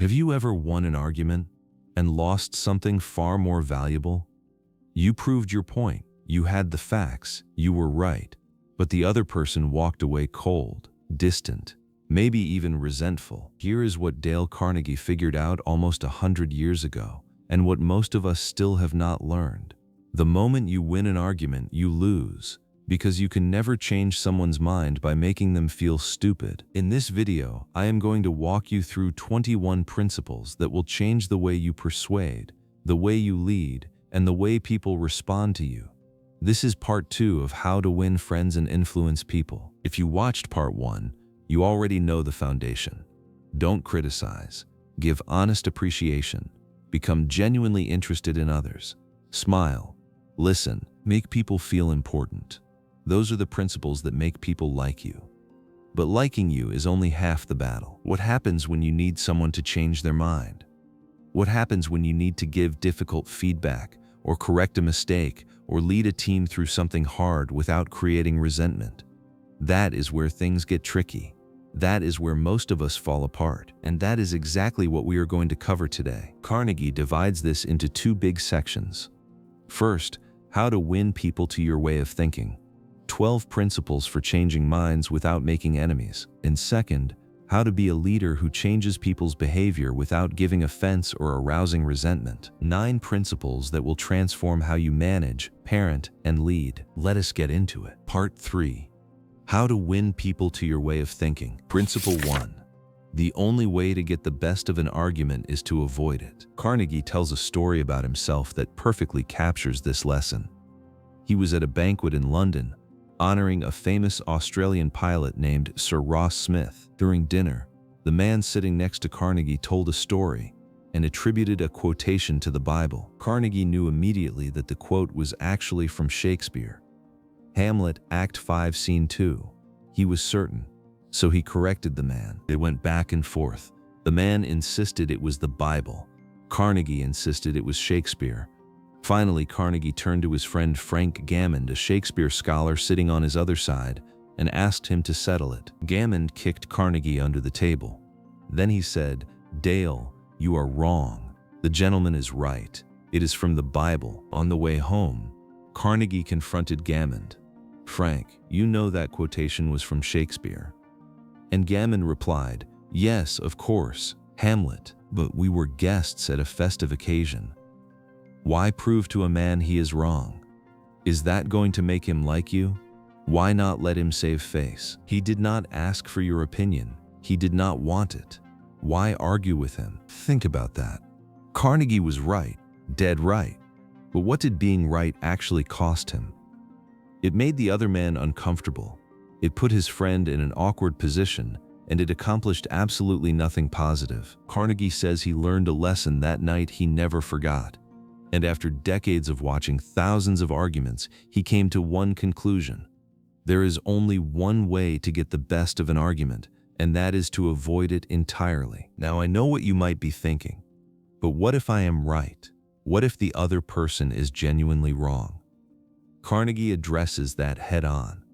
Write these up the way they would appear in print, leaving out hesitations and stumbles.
Have you ever won an argument and lost something far more valuable? You proved your point, you had the facts, you were right, but the other person walked away cold, distant, maybe even resentful. Here is what Dale Carnegie figured out almost 100 years ago, and what most of us still have not learned. The moment you win an argument, you lose, because you can never change someone's mind by making them feel stupid. In this video, I am going to walk you through 21 principles that will change the way you persuade, the way you lead, and the way people respond to you. This is part 2 of how to win friends and influence people. If you watched part 1, you already know the foundation. Don't criticize. Give honest appreciation. Become genuinely interested in others. Smile. Listen. Make people feel important. Those are the principles that make people like you. But liking you is only half the battle. What happens when you need someone to change their mind? What happens when you need to give difficult feedback, or correct a mistake, or lead a team through something hard without creating resentment? That is where things get tricky. That is where most of us fall apart. And that is exactly what we are going to cover today. Carnegie divides this into 2 big sections. First, how to win people to your way of thinking. 12 principles for changing minds without making enemies. And second, how to be a leader who changes people's behavior without giving offense or arousing resentment. 9 principles that will transform how you manage, parent, and lead. Let us get into it. Part 3. How to win people to your way of thinking. Principle 1. The only way to get the best of an argument is to avoid it. Carnegie tells a story about himself that perfectly captures this lesson. He was at a banquet in London, honoring a famous Australian pilot named Sir Ross Smith. During dinner, the man sitting next to Carnegie told a story and attributed a quotation to the Bible. Carnegie knew immediately that the quote was actually from Shakespeare. Hamlet, Act 5, Scene 2. He was certain, so he corrected the man. They went back and forth. The man insisted it was the Bible. Carnegie insisted it was Shakespeare. Finally, Carnegie turned to his friend Frank Gammond, a Shakespeare scholar sitting on his other side, and asked him to settle it. Gammond kicked Carnegie under the table. Then he said, "Dale, you are wrong. The gentleman is right. It is from the Bible." On the way home, Carnegie confronted Gammond. "Frank, you know that quotation was from Shakespeare." And Gammond replied, "Yes, of course, Hamlet, but we were guests at a festive occasion. Why prove to a man he is wrong? Is that going to make him like you? Why not let him save face? He did not ask for your opinion. He did not want it. Why argue with him?" Think about that. Carnegie was right, dead right. But what did being right actually cost him? It made the other man uncomfortable. It put his friend in an awkward position, and it accomplished absolutely nothing positive. Carnegie says he learned a lesson that night he never forgot. And after decades of watching thousands of arguments, he came to one conclusion. There is only one way to get the best of an argument, and that is to avoid it entirely. Now, I know what you might be thinking, but what if I am right? What if the other person is genuinely wrong? Carnegie addresses that head on.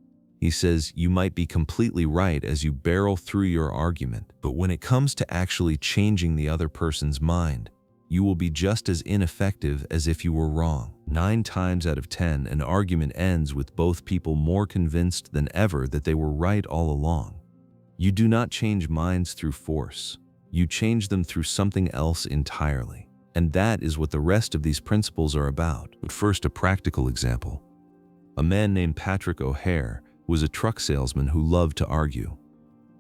He says you might be completely right as you barrel through your argument, but when it comes to actually changing the other person's mind, you will be just as ineffective as if you were wrong. 9 times out of 10, an argument ends with both people more convinced than ever that they were right all along. You do not change minds through force. You change them through something else entirely. And that is what the rest of these principles are about. But first, a practical example. A man named Patrick O'Hare was a truck salesman who loved to argue.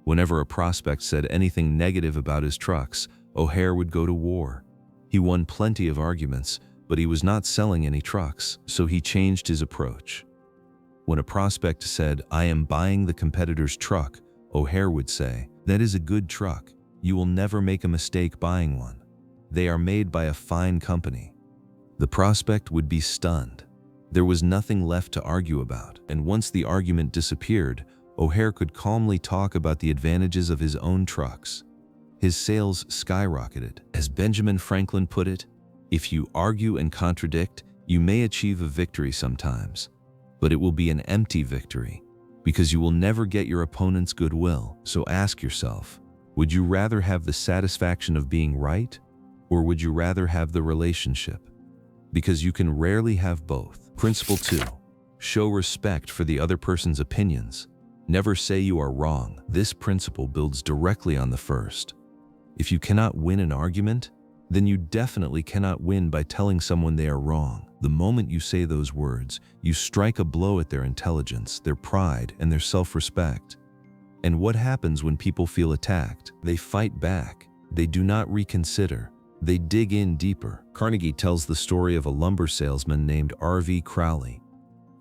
Whenever a prospect said anything negative about his trucks, O'Hare would go to war. He won plenty of arguments, but he was not selling any trucks, so he changed his approach. When a prospect said, "I am buying the competitor's truck," O'Hare would say, "That is a good truck. You will never make a mistake buying one. They are made by a fine company." The prospect would be stunned. There was nothing left to argue about, and once the argument disappeared, O'Hare could calmly talk about the advantages of his own trucks. His sales skyrocketed. As Benjamin Franklin put it, "If you argue and contradict, you may achieve a victory sometimes, but it will be an empty victory, because you will never get your opponent's goodwill." So ask yourself, Would you rather have the satisfaction of being right, or would you rather have the relationship? Because you can rarely have both. Principle 2. Show respect for the other person's opinions. Never say you are wrong. This principle builds directly on the first. If you cannot win an argument, then you definitely cannot win by telling someone they are wrong. The moment you say those words, you strike a blow at their intelligence, their pride, and their self-respect. And what happens when people feel attacked? They fight back. They do not reconsider. They dig in deeper. Carnegie tells the story of a lumber salesman named R.V. Crowley.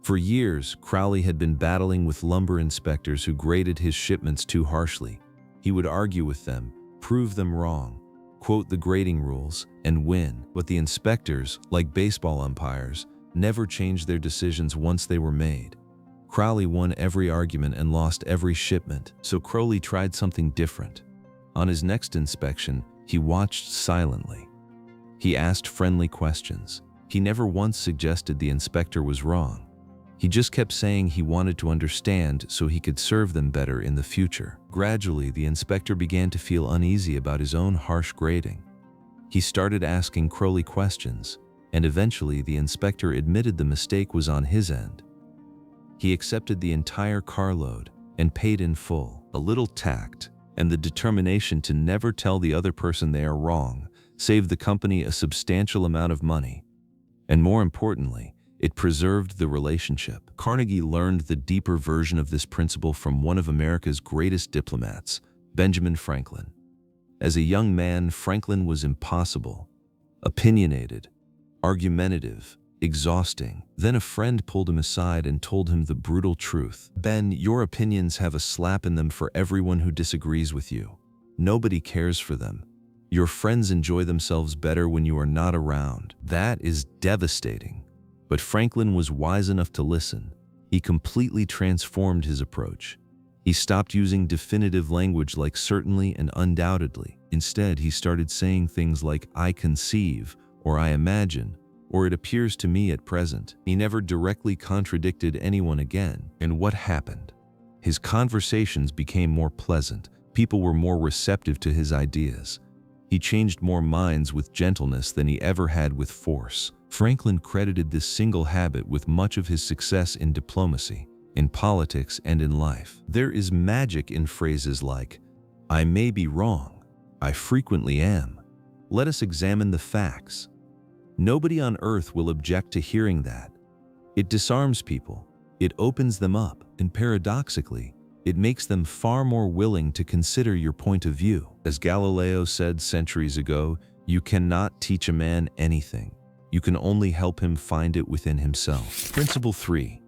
For years, Crowley had been battling with lumber inspectors who graded his shipments too harshly. He would argue with them, prove them wrong, quote the grading rules, and win. But the inspectors, like baseball umpires, never changed their decisions once they were made. Crowley won every argument and lost every shipment, so Crowley tried something different. On his next inspection, he watched silently. He asked friendly questions. He never once suggested the inspector was wrong. He just kept saying he wanted to understand so he could serve them better in the future. Gradually, the inspector began to feel uneasy about his own harsh grading. He started asking Crowley questions, and eventually the inspector admitted the mistake was on his end. He accepted the entire carload and paid in full. A little tact and the determination to never tell the other person they are wrong saved the company a substantial amount of money. And more importantly, it preserved the relationship. Carnegie learned the deeper version of this principle from one of America's greatest diplomats, Benjamin Franklin. As a young man, Franklin was impossible, opinionated, argumentative, exhausting. Then a friend pulled him aside and told him the brutal truth. "Ben, your opinions have a slap in them for everyone who disagrees with you. Nobody cares for them. Your friends enjoy themselves better when you are not around." That is devastating. But Franklin was wise enough to listen. He completely transformed his approach. He stopped using definitive language like certainly and undoubtedly. Instead, he started saying things like "I conceive," or "I imagine," or "it appears to me at present." He never directly contradicted anyone again. And what happened? His conversations became more pleasant. People were more receptive to his ideas. He changed more minds with gentleness than he ever had with force. Franklin credited this single habit with much of his success in diplomacy, in politics, and in life. There is magic in phrases like, "I may be wrong. I frequently am. Let us examine the facts." Nobody on earth will object to hearing that. It disarms people. It opens them up, and paradoxically, it makes them far more willing to consider your point of view. As Galileo said centuries ago, you cannot teach a man anything. You can only help him find it within himself. Principle 3.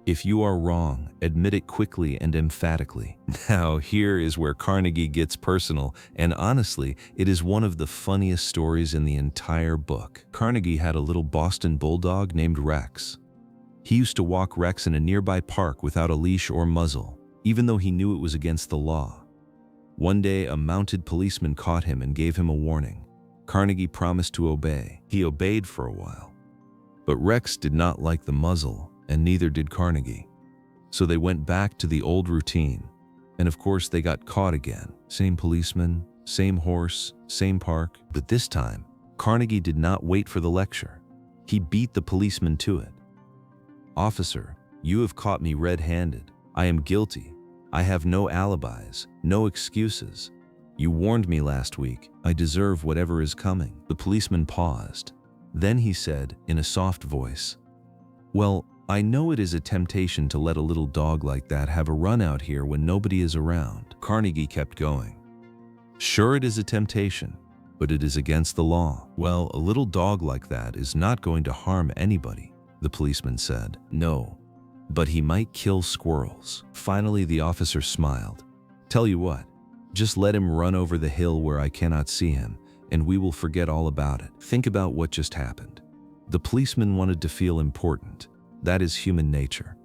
If you are wrong, admit it quickly and emphatically. Now, here is where Carnegie gets personal, and honestly, it is one of the funniest stories in the entire book. Carnegie had a little Boston bulldog named Rex. He used to walk Rex in a nearby park without a leash or muzzle, even though he knew it was against the law. One day, a mounted policeman caught him and gave him a warning. Carnegie promised to obey. He obeyed for a while. But Rex did not like the muzzle, and neither did Carnegie. So they went back to the old routine. And of course, they got caught again. Same policeman, same horse, same park. But this time, Carnegie did not wait for the lecture. He beat the policeman to it. "Officer, you have caught me red-handed. I am guilty. I have no alibis, no excuses. You warned me last week. I deserve whatever is coming." The policeman paused. Then he said, in a soft voice, "Well, I know it is a temptation to let a little dog like that have a run out here when nobody is around." Carnegie kept going. "Sure, it is a temptation, but it is against the law." "Well, a little dog like that is not going to harm anybody," the policeman said. "No, but he might kill squirrels." Finally, the officer smiled. "Tell you what, just let him run over the hill where I cannot see him, and we will forget all about it." Think about what just happened. The policeman wanted to feel important. That is human nature.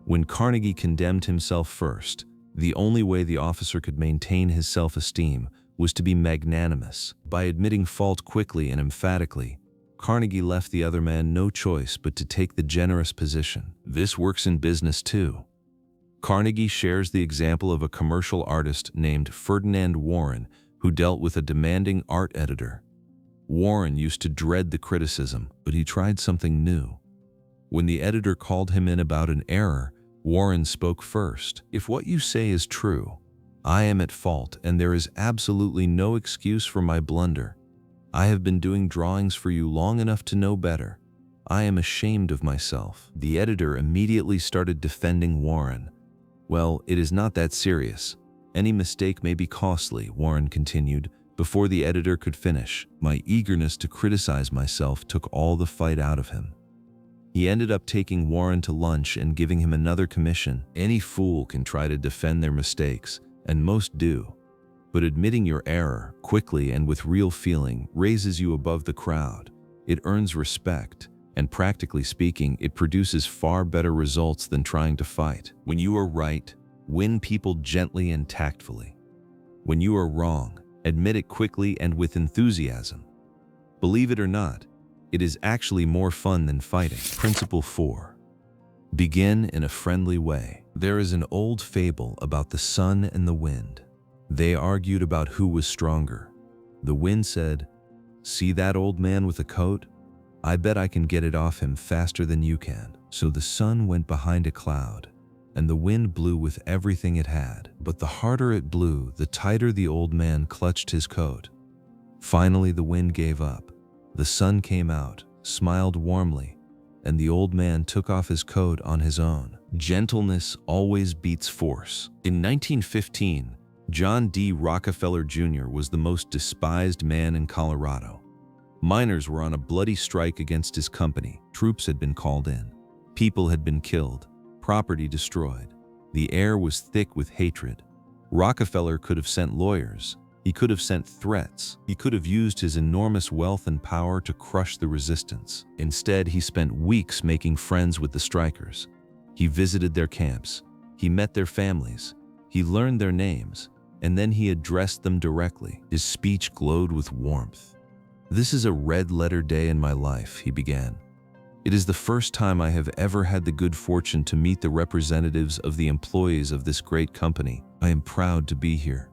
When Carnegie condemned himself first, the only way the officer could maintain his self-esteem was to be magnanimous. By admitting fault quickly and emphatically, Carnegie left the other man no choice but to take the generous position. This works in business too. Carnegie shares the example of a commercial artist named Ferdinand Warren who dealt with a demanding art editor. Warren used to dread the criticism, but he tried something new. When the editor called him in about an error, Warren spoke first. "If what you say is true, I am at fault and there is absolutely no excuse for my blunder. I have been doing drawings for you long enough to know better. I am ashamed of myself." The editor immediately started defending Warren. "Well, it is not that serious. Any mistake may be costly," Warren continued. Before the editor could finish, my eagerness to criticize myself took all the fight out of him. He ended up taking Warren to lunch and giving him another commission. Any fool can try to defend their mistakes, and most do. But admitting your error, quickly and with real feeling, raises you above the crowd. It earns respect, and practically speaking, it produces far better results than trying to fight. When you are right, win people gently and tactfully. When you are wrong, admit it quickly and with enthusiasm. Believe it or not, it is actually more fun than fighting. Principle 4. Begin in a friendly way. There is an old fable about the sun and the wind. They argued about who was stronger. The wind said, "See that old man with a coat? I bet I can get it off him faster than you can." So the sun went behind a cloud, and the wind blew with everything it had. But the harder it blew, the tighter the old man clutched his coat. Finally, the wind gave up. The sun came out, smiled warmly, and the old man took off his coat on his own. Gentleness always beats force. In 1915, John D. Rockefeller Jr. was the most despised man in Colorado. Miners were on a bloody strike against his company. Troops had been called in. People had been killed. Property destroyed. The air was thick with hatred. Rockefeller could have sent lawyers. He could have sent threats. He could have used his enormous wealth and power to crush the resistance. Instead, he spent weeks making friends with the strikers. He visited their camps. He met their families. He learned their names, and then he addressed them directly. His speech glowed with warmth. "This is a red-letter day in my life," he began. "It is the first time I have ever had the good fortune to meet the representatives of the employees of this great company. I am proud to be here."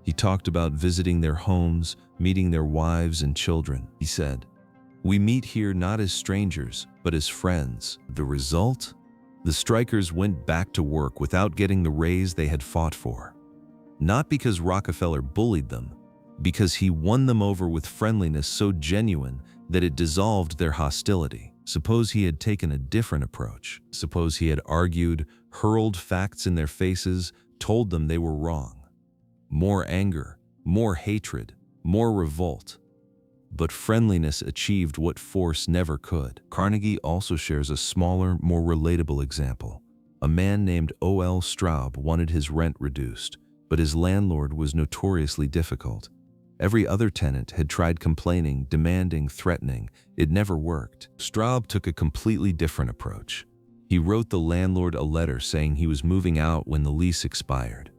He talked about visiting their homes, meeting their wives and children. He said, "We meet here not as strangers, but as friends." The result? The strikers went back to work without getting the raise they had fought for. Not because Rockefeller bullied them, because he won them over with friendliness so genuine that it dissolved their hostility. Suppose he had taken a different approach. Suppose he had argued, hurled facts in their faces, told them they were wrong. More anger, more hatred, more revolt. But friendliness achieved what force never could. Carnegie also shares a smaller, more relatable example. A man named O.L. Straub wanted his rent reduced, but his landlord was notoriously difficult. Every other tenant had tried complaining, demanding, threatening. It never worked. Straub took a completely different approach. He wrote the landlord a letter saying he was moving out when the lease expired.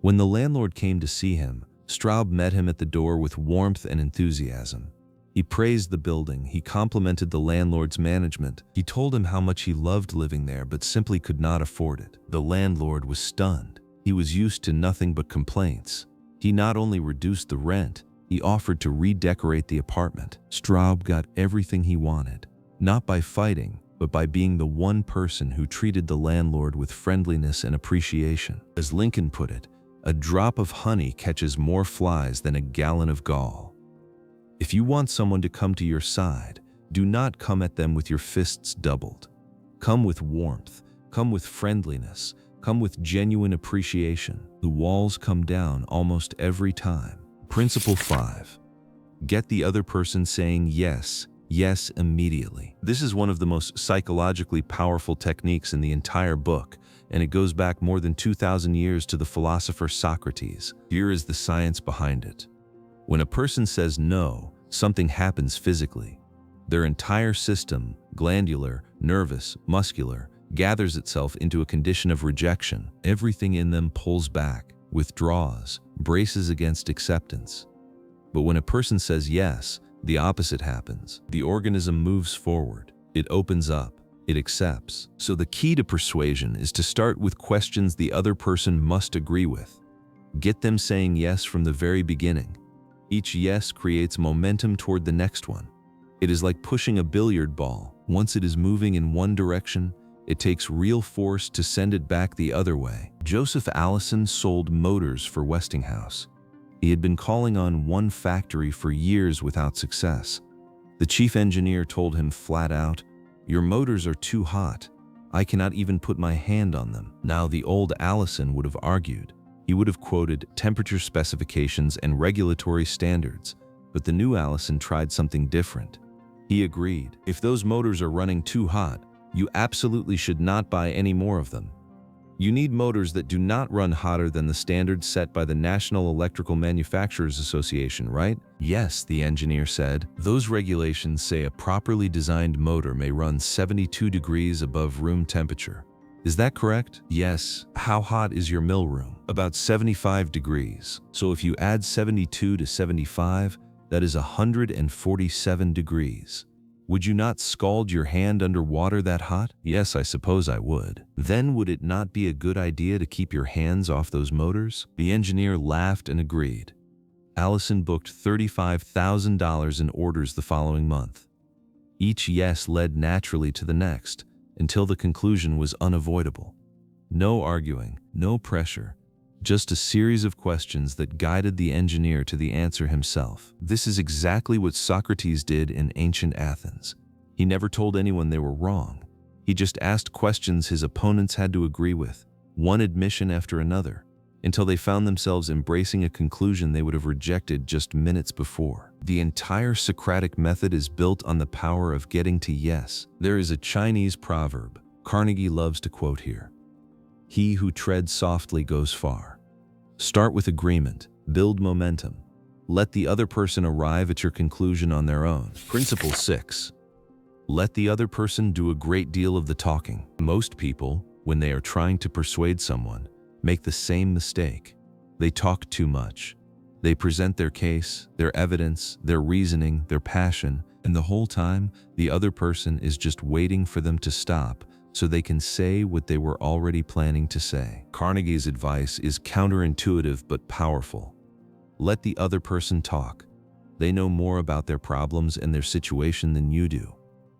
When the landlord came to see him, Straub met him at the door with warmth and enthusiasm. He praised the building. He complimented the landlord's management. He told him how much he loved living there but simply could not afford it. The landlord was stunned. He was used to nothing but complaints. He not only reduced the rent, he offered to redecorate the apartment. Straub got everything he wanted, not by fighting, but by being the one person who treated the landlord with friendliness and appreciation. As Lincoln put it, "A drop of honey catches more flies than a gallon of gall." If you want someone to come to your side, do not come at them with your fists doubled. Come with warmth, come with friendliness, come with genuine appreciation. The walls come down almost every time. Principle 5. Get the other person saying yes, yes immediately. This is one of the most psychologically powerful techniques in the entire book, and it goes back more than 2,000 years to the philosopher Socrates. Here is the science behind it. When a person says no, something happens physically. Their entire system, glandular, nervous, muscular, gathers itself into a condition of rejection. Everything in them pulls back, withdraws, braces against acceptance. But when a person says yes, the opposite happens. The organism moves forward. It opens up. it accepts. So the key to persuasion is to start with questions the other person must agree with. Get them saying yes from the very beginning. Each yes creates momentum toward the next one. It is like pushing a billiard ball. Once it is moving in one direction, it takes real force to send it back the other way. Joseph Allison sold motors for Westinghouse. He had been calling on one factory for years without success. The chief engineer told him flat out, "Your motors are too hot. I cannot even put my hand on them." Now, the old Allison would have argued. He would have quoted temperature specifications and regulatory standards, but the new Allison tried something different. He agreed, "If those motors are running too hot, you absolutely should not buy any more of them. You need motors that do not run hotter than the standards set by the National Electrical Manufacturers Association, right?" "Yes," the engineer said. "Those regulations say a properly designed motor may run 72 degrees above room temperature. Is that correct?" "Yes." "How hot is your mill room?" "About 75 degrees. So if you add 72 to 75, that is 147 degrees. Would you not scald your hand under water that hot?" "Yes, I suppose I would." "Then would it not be a good idea to keep your hands off those motors?" The engineer laughed and agreed. Allison booked $35,000 in orders the following month. Each yes led naturally to the next, until the conclusion was unavoidable. No arguing, no pressure, just a series of questions that guided the engineer to the answer himself. This is exactly what Socrates did in ancient Athens. He never told anyone they were wrong. He just asked questions his opponents had to agree with, one admission after another, until they found themselves embracing a conclusion they would have rejected just minutes before. The entire Socratic method is built on the power of getting to yes. There is a Chinese proverb Carnegie loves to quote here: "He who treads softly goes far." Start with agreement, build momentum. Let the other person arrive at your conclusion on their own. Principle 6. Let the other person do a great deal of the talking. Most people, when they are trying to persuade someone, make the same mistake. They talk too much. They present their case, their evidence, their reasoning, their passion, and the whole time, the other person is just waiting for them to stop so they can say what they were already planning to say. Carnegie's advice is counterintuitive but powerful. Let the other person talk. They know more about their problems and their situation than you do.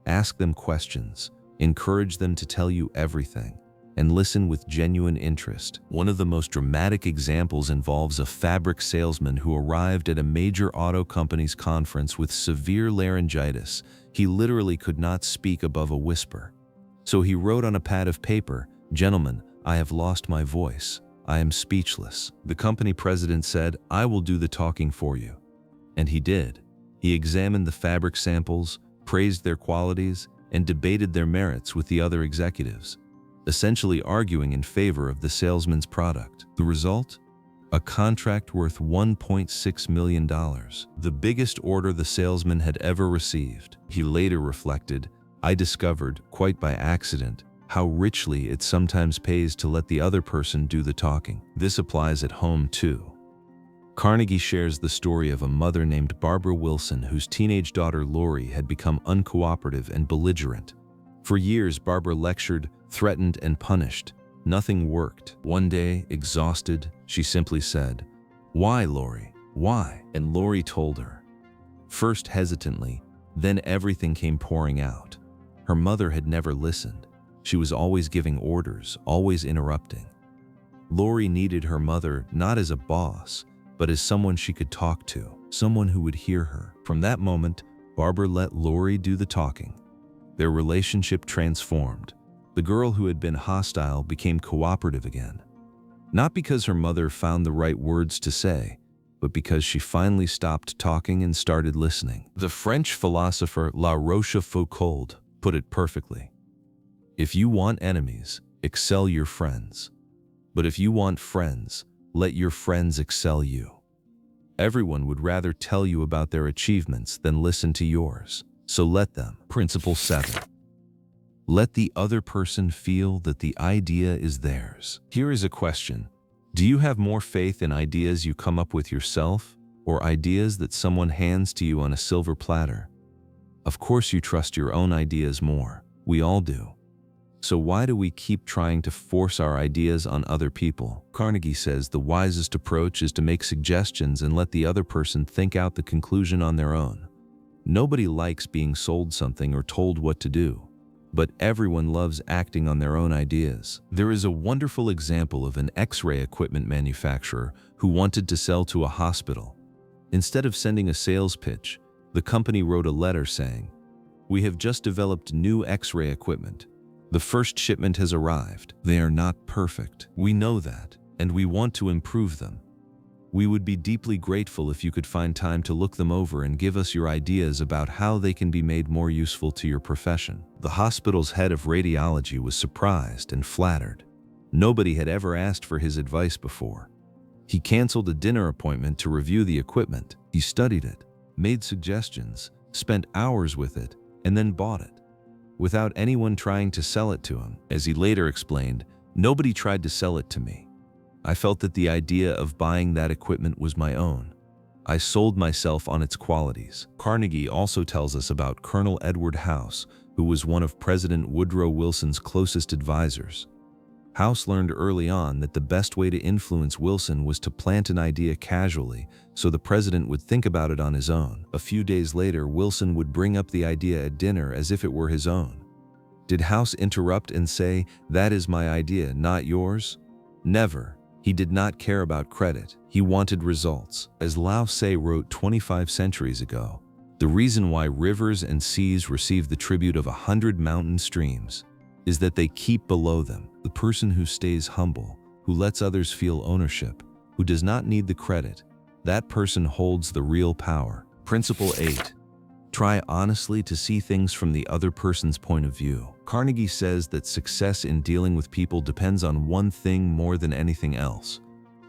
Ask them questions, encourage them to tell you everything, and listen with genuine interest. One of the most dramatic examples involves a fabric salesman who arrived at a major auto company's conference with severe laryngitis. He literally could not speak above a whisper. So he wrote on a pad of paper, "Gentlemen, I have lost my voice. I am speechless." The company president said, "I will do the talking for you." And he did. He examined the fabric samples, praised their qualities, and debated their merits with the other executives, essentially arguing in favor of the salesman's product. The result? A contract worth $1.6 million, the biggest order the salesman had ever received. He later reflected, "I discovered, quite by accident, how richly it sometimes pays to let the other person do the talking." This applies at home too. Carnegie shares the story of a mother named Barbara Wilson whose teenage daughter Lori had become uncooperative and belligerent. For years, Barbara lectured, threatened, and punished. Nothing worked. One day, exhausted, she simply said, "Why, Lori? Why?" And Lori told her. First hesitantly, then everything came pouring out. Her mother had never listened. She was always giving orders, always interrupting. Lori needed her mother not as a boss, but as someone she could talk to, someone who would hear her. From that moment, Barbara let Lori do the talking. Their relationship transformed. The girl who had been hostile became cooperative again. Not because her mother found the right words to say, but because she finally stopped talking and started listening. The French philosopher La Rochefoucauld put it perfectly. If you want enemies, excel your friends. But if you want friends, let your friends excel you. Everyone would rather tell you about their achievements than listen to yours. So let them. Principle 7. Let the other person feel that the idea is theirs. Here is a question. Do you have more faith in ideas you come up with yourself, or ideas that someone hands to you on a silver platter? Of course you trust your own ideas more. We all do. So why do we keep trying to force our ideas on other people? Carnegie says the wisest approach is to make suggestions and let the other person think out the conclusion on their own. Nobody likes being sold something or told what to do, but everyone loves acting on their own ideas. There is a wonderful example of an X-ray equipment manufacturer who wanted to sell to a hospital. Instead of sending a sales pitch, the company wrote a letter saying, "We have just developed new X-ray equipment. The first shipment has arrived. They are not perfect. We know that, and we want to improve them. We would be deeply grateful if you could find time to look them over and give us your ideas about how they can be made more useful to your profession." The hospital's head of radiology was surprised and flattered. Nobody had ever asked for his advice before. He canceled a dinner appointment to review the equipment. He studied it, made suggestions, spent hours with it, and then bought it, without anyone trying to sell it to him. As he later explained, "Nobody tried to sell it to me. I felt that the idea of buying that equipment was my own. I sold myself on its qualities." Carnegie also tells us about Colonel Edward House, who was one of President Woodrow Wilson's closest advisors. House learned early on that the best way to influence Wilson was to plant an idea casually so the president would think about it on his own. A few days later, Wilson would bring up the idea at dinner as if it were his own. Did House interrupt and say, "That is my idea, not yours"? Never. He did not care about credit. He wanted results. As Lao Tse wrote 25 centuries ago, the reason why rivers and seas receive the tribute of 100 mountain streams is that they keep below them. The person who stays humble, who lets others feel ownership, who does not need the credit, that person holds the real power. Principle 8. Try honestly to see things from the other person's point of view. Carnegie says that success in dealing with people depends on one thing more than anything else: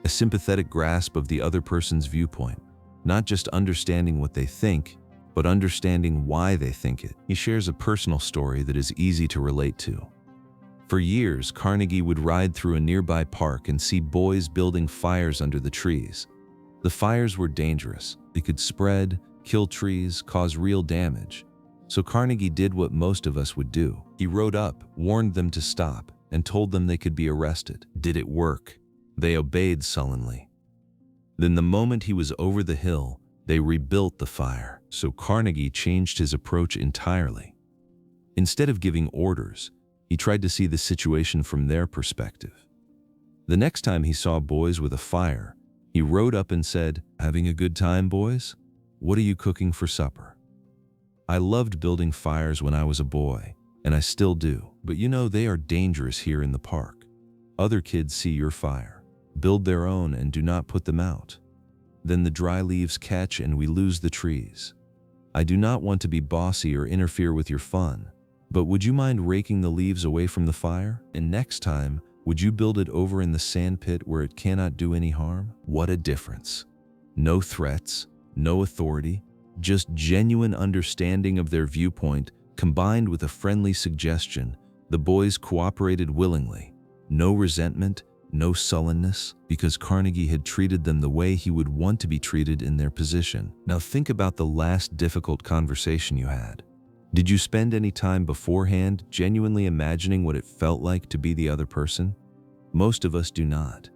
a sympathetic grasp of the other person's viewpoint, not just understanding what they think, but understanding why they think it. He shares a personal story that is easy to relate to. For years, Carnegie would ride through a nearby park and see boys building fires under the trees. The fires were dangerous. They could spread, kill trees, cause real damage. So Carnegie did what most of us would do. He rode up, warned them to stop, and told them they could be arrested. Did it work? They obeyed sullenly. Then the moment he was over the hill, they rebuilt the fire. So Carnegie changed his approach entirely. Instead of giving orders, he tried to see the situation from their perspective. The next time he saw boys with a fire, he rode up and said, "Having a good time, boys? What are you cooking for supper? I loved building fires when I was a boy, and I still do. But you know, they are dangerous here in the park. Other kids see your fire, build their own, and do not put them out. Then the dry leaves catch and we lose the trees. I do not want to be bossy or interfere with your fun, but would you mind raking the leaves away from the fire? And next time, would you build it over in the sand pit where it cannot do any harm?" What a difference. No threats, no authority, just genuine understanding of their viewpoint combined with a friendly suggestion. The boys cooperated willingly. No resentment, no sullenness, because Carnegie had treated them the way he would want to be treated in their position. Now think about the last difficult conversation you had. Did you spend any time beforehand genuinely imagining what it felt like to be the other person? Most of us do not.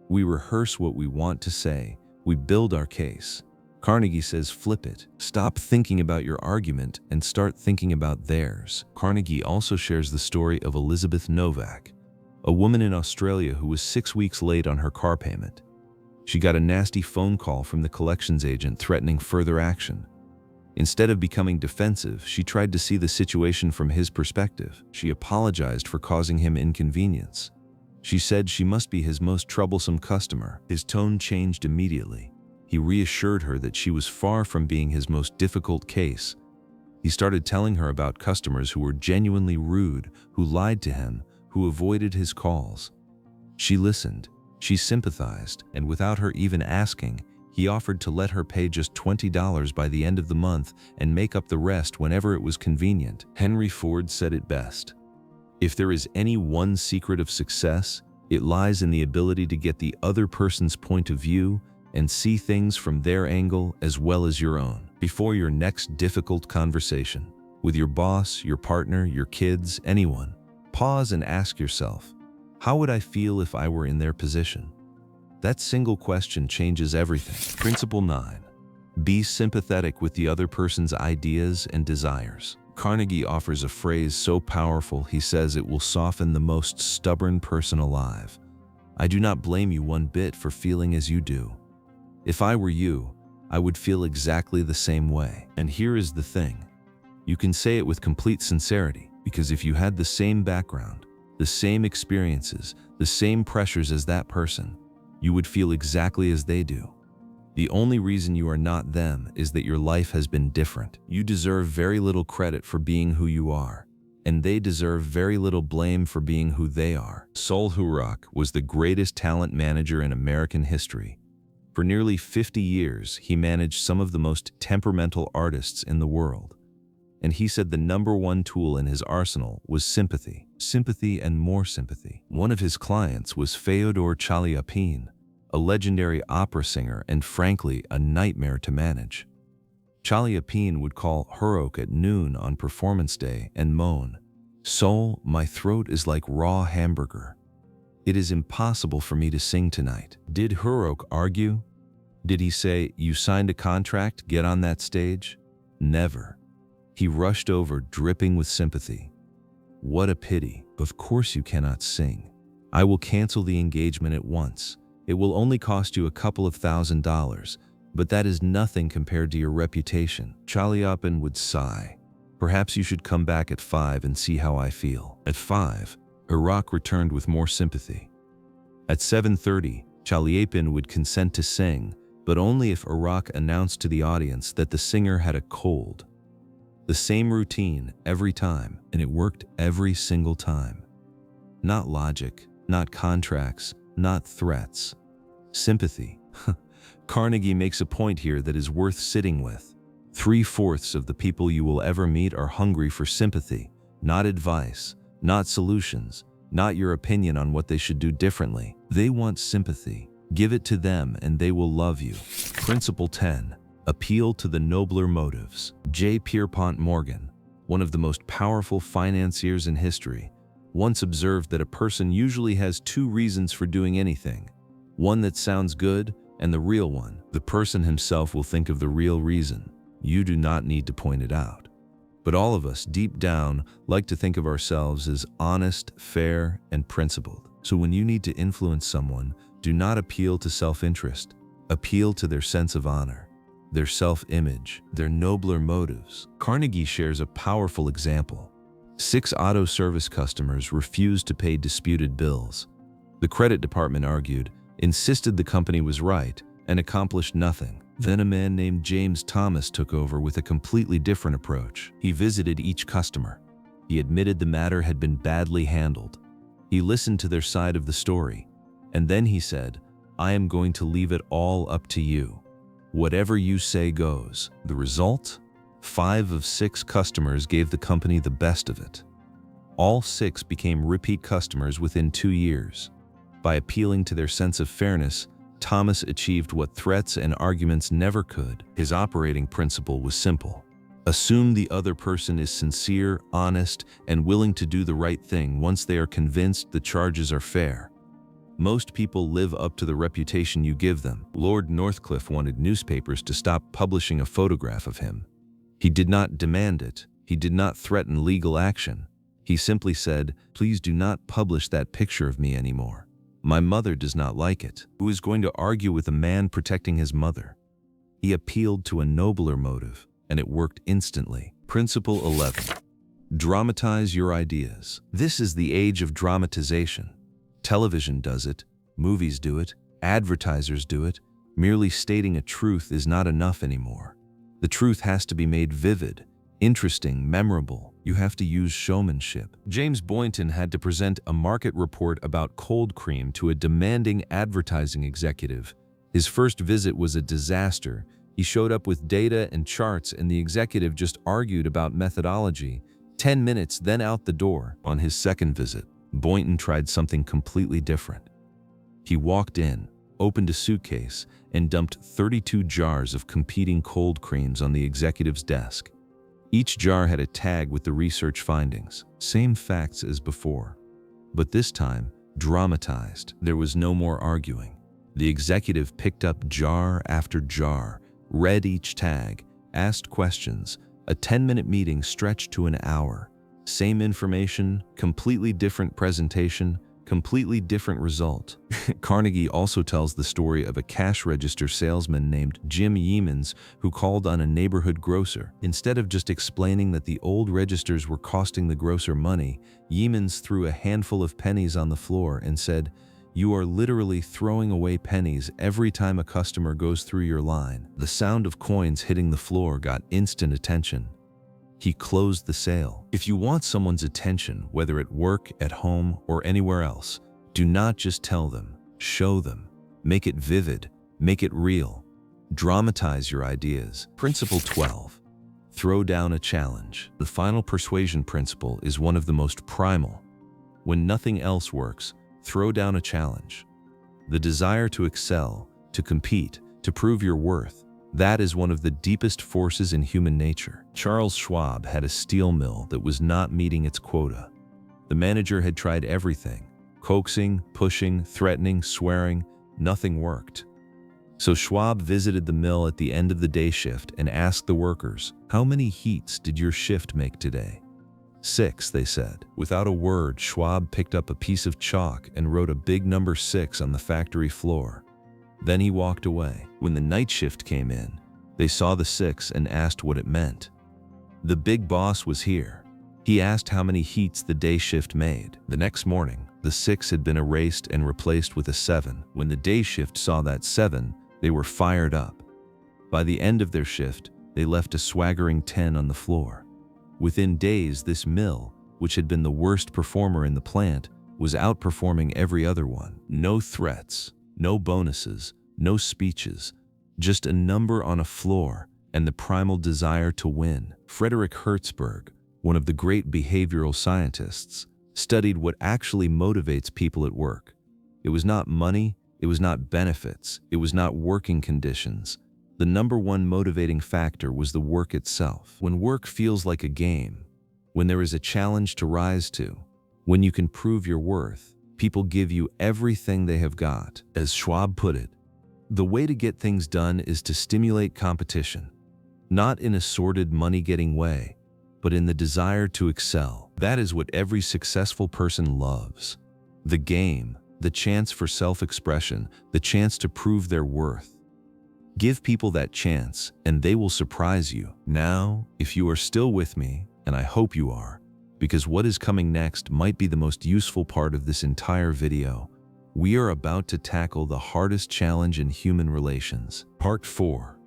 We rehearse what we want to say. We build our case. Carnegie says flip it. Stop thinking about your argument and start thinking about theirs. Carnegie also shares the story of Elizabeth Novak, a woman in Australia who was 6 weeks late on her car payment. She got a nasty phone call from the collections agent threatening further action. Instead of becoming defensive, she tried to see the situation from his perspective. She apologized for causing him inconvenience. She said she must be his most troublesome customer. His tone changed immediately. He reassured her that she was far from being his most difficult case. He started telling her about customers who were genuinely rude, who lied to him, who avoided his calls. She listened, she sympathized, and without her even asking, he offered to let her pay just $20 by the end of the month and make up the rest whenever it was convenient. Henry Ford said it best: "If there is any one secret of success, it lies in the ability to get the other person's point of view and see things from their angle as well as your own." Before your next difficult conversation, with your boss, your partner, your kids, anyone, Pause and ask yourself, how would I feel if I were in their position? That single question changes everything. Principle 9. Be sympathetic with the other person's ideas and desires. Carnegie offers a phrase so powerful he says it will soften the most stubborn person alive. I do not blame you one bit for feeling as you do. If I were you, I would feel exactly the same way. And here is the thing. You can say it with complete sincerity, because if you had the same background, the same experiences, the same pressures as that person, you would feel exactly as they do. The only reason you are not them is that your life has been different. You deserve very little credit for being who you are, and they deserve very little blame for being who they are. Sol Hurok was the greatest talent manager in American history. For nearly 50 years, he managed some of the most temperamental artists in the world. And he said the number one tool in his arsenal was sympathy. Sympathy and more sympathy. One of his clients was Fyodor Chaliapin, a legendary opera singer and frankly a nightmare to manage. Chaliapin would call Hurok at noon on performance day and moan, "Sol, my throat is like raw hamburger. It is impossible for me to sing tonight." Did Hurok argue? Did he say, "You signed a contract, get on that stage"? Never. He rushed over, dripping with sympathy. "What a pity. Of course you cannot sing. I will cancel the engagement at once. It will only cost you a couple of $1,000s, but that is nothing compared to your reputation." Chaliapin would sigh. "Perhaps you should come back at 5 and see how I feel." At 5, Hurok returned with more sympathy. At 7:30, Chaliapin would consent to sing, but only if Hurok announced to the audience that the singer had a cold. The same routine every time, and it worked every single time. Not logic, not contracts, not threats. Sympathy. Carnegie makes a point here that is worth sitting with. 3/4 of the people you will ever meet are hungry for sympathy, not advice, not solutions, not your opinion on what they should do differently. They want sympathy. Give it to them and they will love you. Principle 10. Appeal to the nobler motives. J. Pierpont Morgan, one of the most powerful financiers in history, once observed that a person usually has 2 reasons for doing anything. One that sounds good and the real one. The person himself will think of the real reason. You do not need to point it out. But all of us, deep down, like to think of ourselves as honest, fair, and principled. So when you need to influence someone, do not appeal to self-interest. Appeal to their sense of honor, their self-image, their nobler motives. Carnegie shares a powerful example. 6 auto service customers refused to pay disputed bills. The credit department argued, insisted the company was right, and accomplished nothing. Then a man named James Thomas took over with a completely different approach. He visited each customer. He admitted the matter had been badly handled. He listened to their side of the story. And then he said, "I am going to leave it all up to you. Whatever you say goes." The result? 5 of 6 customers gave the company the best of it. All 6 became repeat customers within 2 years. By appealing to their sense of fairness, Thomas achieved what threats and arguments never could. His operating principle was simple. Assume the other person is sincere, honest, and willing to do the right thing once they are convinced the charges are fair. Most people live up to the reputation you give them. Lord Northcliffe wanted newspapers to stop publishing a photograph of him. He did not demand it. He did not threaten legal action. He simply said, "Please do not publish that picture of me anymore. My mother does not like it." Who is going to argue with a man protecting his mother? He appealed to a nobler motive, and it worked instantly. Principle 11. Dramatize your ideas. This is the age of dramatization. Television does it, movies do it, advertisers do it. Merely stating a truth is not enough anymore. The truth has to be made vivid, interesting, memorable. You have to use showmanship. James Boynton had to present a market report about cold cream to a demanding advertising executive. His first visit was a disaster. He showed up with data and charts, and the executive just argued about methodology. 10 minutes, then out the door. On his second visit, Boynton tried something completely different. He walked in, opened a suitcase, and dumped 32 jars of competing cold creams on the executive's desk. Each jar had a tag with the research findings, same facts as before. But this time, dramatized. There was no more arguing. The executive picked up jar after jar, read each tag, asked questions. A 10-minute meeting stretched to an hour. Same information, completely different presentation, completely different result. Carnegie also tells the story of a cash register salesman named Jim Yeamans who called on a neighborhood grocer. Instead of just explaining that the old registers were costing the grocer money, Yeamans threw a handful of pennies on the floor and said, "You are literally throwing away pennies every time a customer goes through your line." The sound of coins hitting the floor got instant attention. He closed the sale. If you want someone's attention, whether at work, at home, or anywhere else, do not just tell them, show them. Make it vivid, make it real. Dramatize your ideas. Principle 12. Throw down a challenge. The final persuasion principle is one of the most primal. When nothing else works, throw down a challenge. The desire to excel, to compete, to prove your worth, that is one of the deepest forces in human nature. Charles Schwab had a steel mill that was not meeting its quota. The manager had tried everything, coaxing, pushing, threatening, swearing, nothing worked. So Schwab visited the mill at the end of the day shift and asked the workers, "How many heats did your shift make today?" 6, they said. Without a word, Schwab picked up a piece of chalk and wrote a big number 6 on the factory floor. Then he walked away. When the night shift came in, they saw the 6 and asked what it meant. The big boss was here. He asked how many heats the day shift made. The next morning, the 6 had been erased and replaced with a 7. When the day shift saw that 7, they were fired up. By the end of their shift, they left a swaggering 10 on the floor. Within days, this mill, which had been the worst performer in the plant, was outperforming every other one. No threats, no bonuses, no speeches, just a number on a floor and the primal desire to win. Frederick Hertzberg, one of the great behavioral scientists, studied what actually motivates people at work. It was not money, it was not benefits, it was not working conditions. The number one motivating factor was the work itself. When work feels like a game, when there is a challenge to rise to, when you can prove your worth, people give you everything they have got. As Schwab put it, the way to get things done is to stimulate competition, not in a sordid money-getting way, but in the desire to excel. That is what every successful person loves. The game, the chance for self-expression, the chance to prove their worth. Give people that chance, and they will surprise you. Now, if you are still with me, and I hope you are, because what is coming next might be the most useful part of this entire video. We are about to tackle the hardest challenge in human relations. Part 4.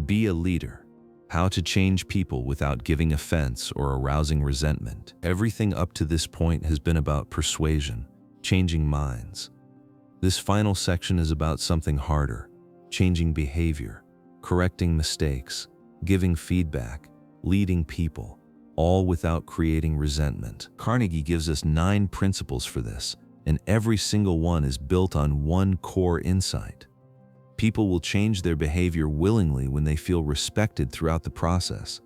Be a leader. How to change people without giving offense or arousing resentment. Everything up to this point has been about persuasion, changing minds. This final section is about something harder, changing behavior, correcting mistakes, giving feedback, leading people, all without creating resentment. Carnegie gives us 9 principles for this, and every single one is built on one core insight. People will change their behavior willingly when they feel respected throughout the process.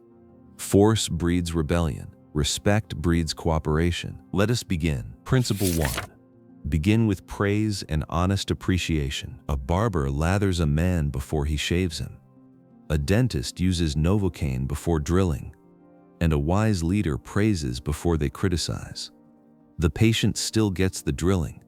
Force breeds rebellion. Respect breeds cooperation. Let us begin. Principle 1. Begin with praise and honest appreciation. A barber lathers a man before he shaves him. A dentist uses Novocaine before drilling. And a wise leader praises before they criticize. The patient still gets the drilling,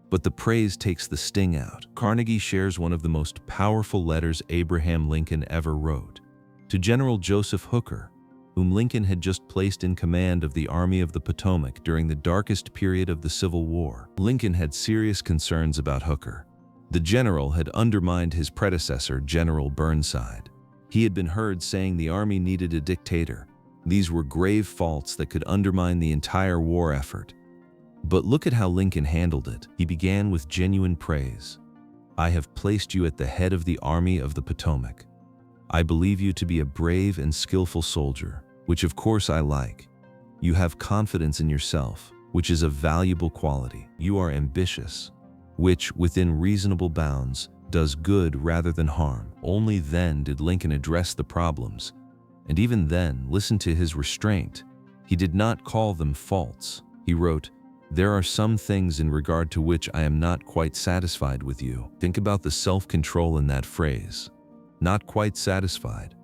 but the praise takes the sting out. Carnegie shares one of the most powerful letters Abraham Lincoln ever wrote to General Joseph Hooker, whom Lincoln had just placed in command of the Army of the Potomac during the darkest period of the Civil War. Lincoln had serious concerns about Hooker. The general had undermined his predecessor, General Burnside. He had been heard saying the army needed a dictator. These were grave faults that could undermine the entire war effort. But look at how Lincoln handled it. He began with genuine praise. "I have placed you at the head of the Army of the Potomac. I believe you to be a brave and skillful soldier, which of course I like. You have confidence in yourself, which is a valuable quality. You are ambitious, which, within reasonable bounds, does good rather than harm." Only then did Lincoln address the problems, And even then, listen to his restraint. He did not call them faults. He wrote, "There are some things in regard to which I am not quite satisfied with you." Think about the self-control in that phrase. Not quite satisfied.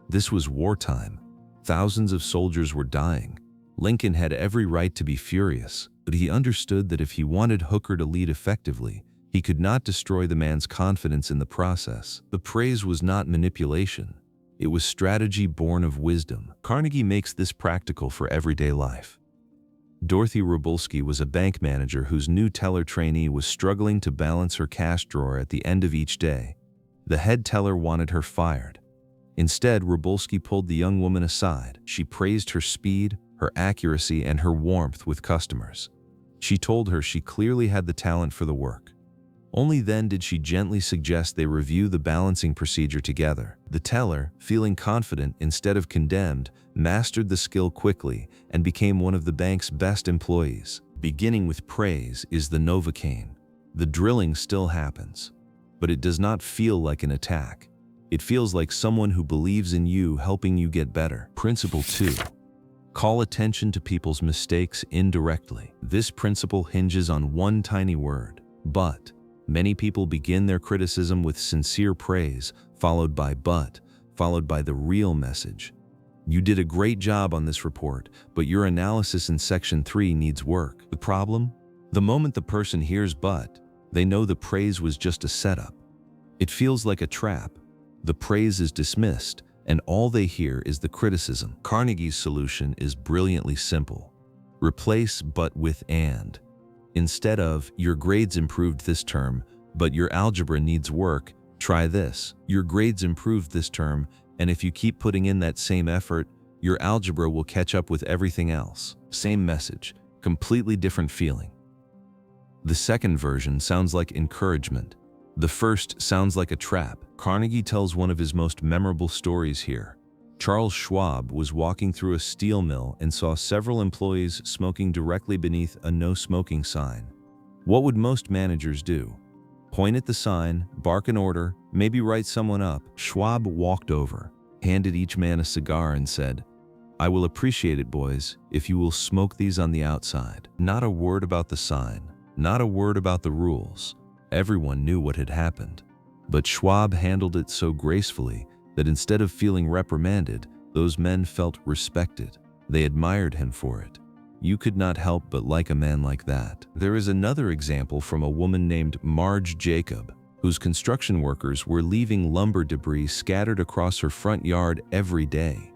This was wartime. Thousands of soldiers were dying. Lincoln had every right to be furious, but he understood that if he wanted Hooker to lead effectively, he could not destroy the man's confidence in the process. The praise was not manipulation. It was strategy born of wisdom. Carnegie makes this practical for everyday life. Dorothy Robulski was a bank manager whose new teller trainee was struggling to balance her cash drawer at the end of each day. The head teller wanted her fired. Instead, Robulski pulled the young woman aside. She praised her speed, her accuracy, and her warmth with customers. She told her she clearly had the talent for the work. Only then did she gently suggest they review the balancing procedure together. The teller, feeling confident instead of condemned, mastered the skill quickly and became one of the bank's best employees. Beginning with praise is the Novocaine. The drilling still happens, but it does not feel like an attack. It feels like someone who believes in you helping you get better. Principle 2. Call attention to people's mistakes indirectly. This principle hinges on one tiny word, but. Many people begin their criticism with sincere praise, followed by but, followed by the real message. You did a great job on this report, but your analysis in section 3 needs work. The problem? The moment the person hears but, they know the praise was just a setup. It feels like a trap. The praise is dismissed, and all they hear is the criticism. Carnegie's solution is brilliantly simple. Replace but with and. Instead of, "Your grades improved this term, but your algebra needs work," try this. "Your grades improved this term, and if you keep putting in that same effort, your algebra will catch up with everything else." Same message, completely different feeling. The second version sounds like encouragement. The first sounds like a trap. Carnegie tells one of his most memorable stories here. Charles Schwab was walking through a steel mill and saw several employees smoking directly beneath a no smoking sign. What would most managers do? Point at the sign, bark an order, maybe write someone up. Schwab walked over, handed each man a cigar and said, "I will appreciate it, boys, if you will smoke these on the outside." Not a word about the sign, not a word about the rules. Everyone knew what had happened. But Schwab handled it so gracefully that instead of feeling reprimanded, those men felt respected. They admired him for it. You could not help but like a man like that. There is another example from a woman named Marge Jacob, whose construction workers were leaving lumber debris scattered across her front yard every day.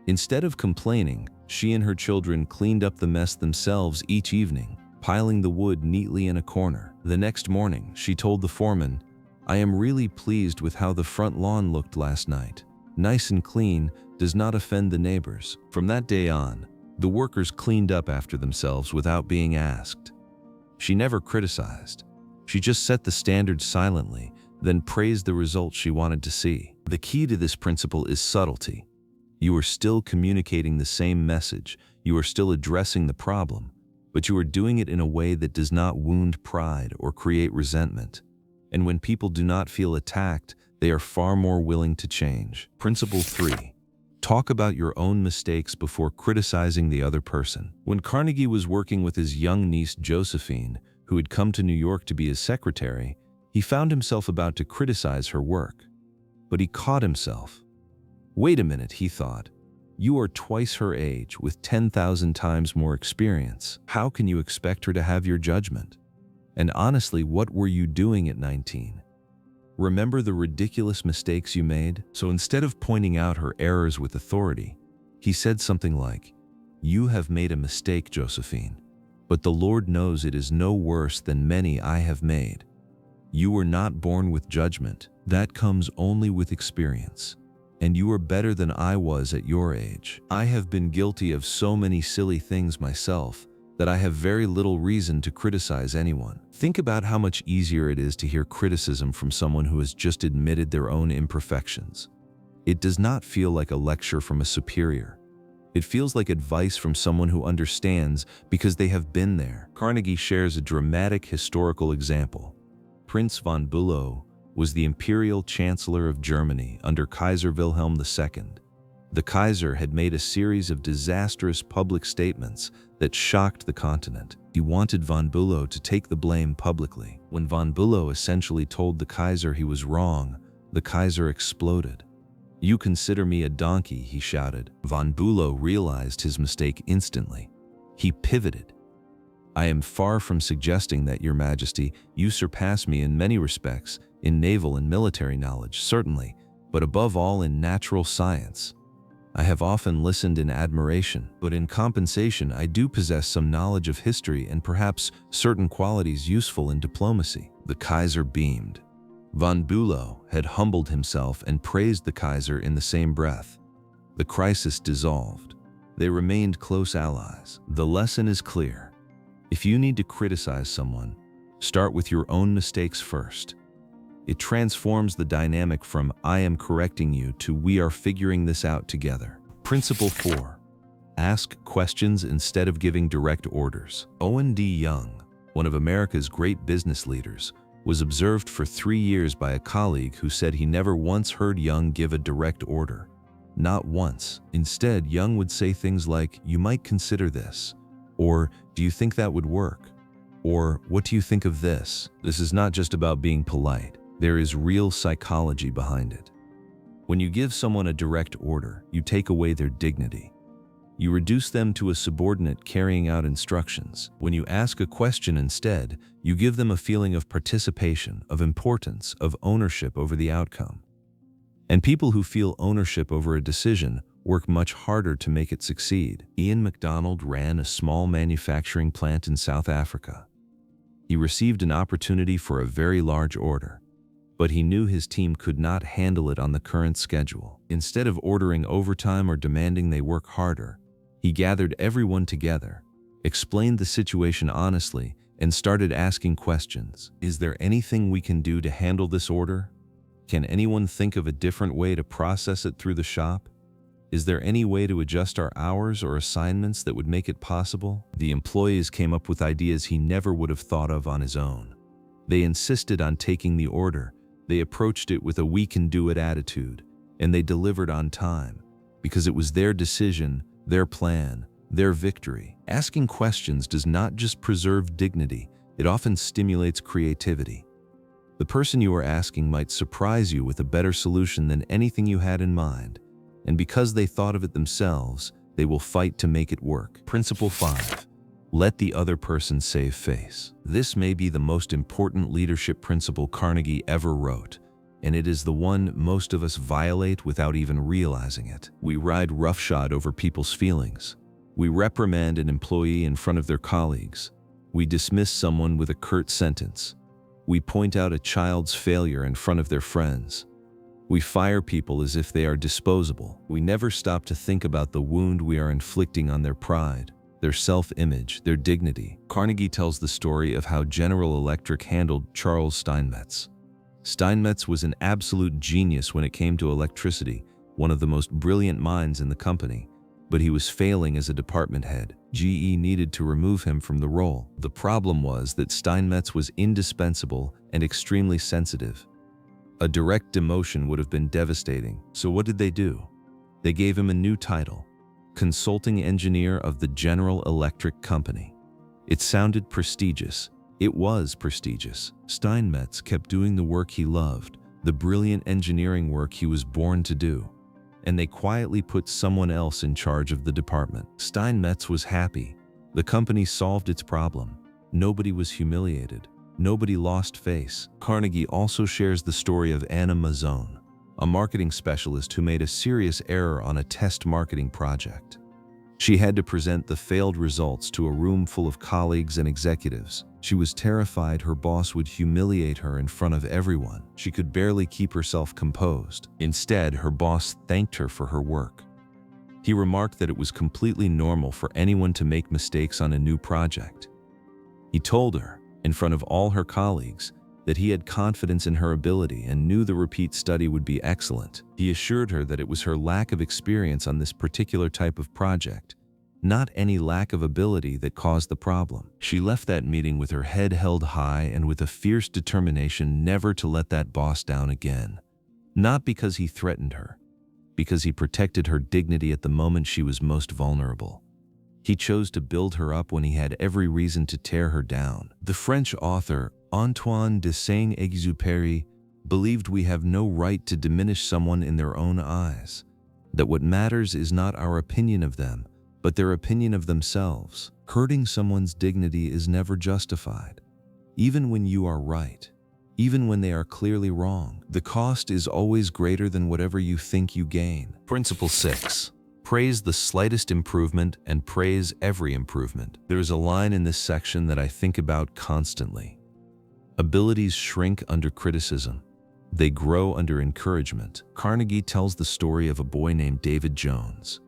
Instead of complaining, she and her children cleaned up the mess themselves each evening, piling the wood neatly in a corner. The next morning, she told the foreman, "I am really pleased with how the front lawn looked last night. Nice and clean, does not offend the neighbors." From that day on, the workers cleaned up after themselves without being asked. She never criticized. She just set the standard silently, then praised the results she wanted to see. The key to this principle is subtlety. You are still communicating the same message, you are still addressing the problem, but you are doing it in a way that does not wound pride or create resentment. And when people do not feel attacked, they are far more willing to change. Principle 3. Talk about your own mistakes before criticizing the other person. When Carnegie was working with his young niece Josephine, who had come to New York to be his secretary, he found himself about to criticize her work. But he caught himself. Wait a minute, he thought. You are twice her age with 10,000 times more experience. How can you expect her to have your judgment? And honestly, what were you doing at 19? Remember the ridiculous mistakes you made? So instead of pointing out her errors with authority, he said something like, "You have made a mistake, Josephine, but the Lord knows it is no worse than many I have made. You were not born with judgment. That comes only with experience. And you are better than I was at your age. I have been guilty of so many silly things myself that I have very little reason to criticize anyone." Think about how much easier it is to hear criticism from someone who has just admitted their own imperfections. It does not feel like a lecture from a superior. It feels like advice from someone who understands because they have been there. Carnegie shares a dramatic historical example. Prince von Bülow was the imperial chancellor of Germany under Kaiser Wilhelm II. The Kaiser had made a series of disastrous public statements that shocked the continent. He wanted von Bülow to take the blame publicly. When von Bülow essentially told the Kaiser he was wrong, the Kaiser exploded. "You consider me a donkey," he shouted. Von Bülow realized his mistake instantly. He pivoted. "I am far from suggesting that, Your Majesty, you surpass me in many respects, in naval and military knowledge, certainly, but above all in natural science. I have often listened in admiration, but in compensation I do possess some knowledge of history and perhaps certain qualities useful in diplomacy." The Kaiser beamed. Von Bülow had humbled himself and praised the Kaiser in the same breath. The crisis dissolved. They remained close allies. The lesson is clear. If you need to criticize someone, start with your own mistakes first. It transforms the dynamic from "I am correcting you" to "we are figuring this out together." Principle 4. Ask questions instead of giving direct orders. Owen D. Young, one of America's great business leaders, was observed for 3 years by a colleague who said he never once heard Young give a direct order. Not once. Instead, Young would say things like, "You might consider this," or "Do you think that would work?" or "What do you think of this?" This is not just about being polite. There is real psychology behind it. When you give someone a direct order, you take away their dignity. You reduce them to a subordinate carrying out instructions. When you ask a question instead, you give them a feeling of participation, of importance, of ownership over the outcome. And people who feel ownership over a decision work much harder to make it succeed. Ian MacDonald ran a small manufacturing plant in South Africa. He received an opportunity for a very large order, but he knew his team could not handle it on the current schedule. Instead of ordering overtime or demanding they work harder, he gathered everyone together, explained the situation honestly, and started asking questions. "Is there anything we can do to handle this order? Can anyone think of a different way to process it through the shop? Is there any way to adjust our hours or assignments that would make it possible?" The employees came up with ideas he never would have thought of on his own. They insisted on taking the order. They approached it with a "we can do it" attitude, and they delivered on time, because it was their decision, their plan, their victory. Asking questions does not just preserve dignity, it often stimulates creativity. The person you are asking might surprise you with a better solution than anything you had in mind, and because they thought of it themselves, they will fight to make it work. Principle 5. Let the other person save face. This may be the most important leadership principle Carnegie ever wrote, and it is the one most of us violate without even realizing it. We ride roughshod over people's feelings. We reprimand an employee in front of their colleagues. We dismiss someone with a curt sentence. We point out a child's failure in front of their friends. We fire people as if they are disposable. We never stop to think about the wound we are inflicting on their pride, their self-image, their dignity. Carnegie tells the story of how General Electric handled Charles Steinmetz. Steinmetz was an absolute genius when it came to electricity, one of the most brilliant minds in the company, but he was failing as a department head. GE needed to remove him from the role. The problem was that Steinmetz was indispensable and extremely sensitive. A direct demotion would have been devastating. So what did they do? They gave him a new title, Consulting Engineer of the General Electric Company. It sounded prestigious. It was prestigious. Steinmetz kept doing the work he loved, the brilliant engineering work he was born to do, and they quietly put someone else in charge of the department. Steinmetz was happy. The company solved its problem. Nobody was humiliated. Nobody lost face. Carnegie also shares the story of Anna Mazzone, a marketing specialist who made a serious error on a test marketing project. She had to present the failed results to a room full of colleagues and executives. She was terrified her boss would humiliate her in front of everyone. She could barely keep herself composed. Instead, her boss thanked her for her work. He remarked that it was completely normal for anyone to make mistakes on a new project. He told her, in front of all her colleagues, that he had confidence in her ability and knew the repeat study would be excellent. He assured her that it was her lack of experience on this particular type of project, not any lack of ability, that caused the problem. She left that meeting with her head held high and with a fierce determination never to let that boss down again. Not because he threatened her, because he protected her dignity at the moment she was most vulnerable. He chose to build her up when he had every reason to tear her down. The French author Antoine de Saint-Exupéry believed we have no right to diminish someone in their own eyes, that what matters is not our opinion of them, but their opinion of themselves. Hurting someone's dignity is never justified, even when you are right, even when they are clearly wrong. The cost is always greater than whatever you think you gain. Principle 6. Praise the slightest improvement and praise every improvement. There is a line in this section that I think about constantly. Abilities shrink under criticism. They grow under encouragement. Carnegie tells the story of a boy named David Jones.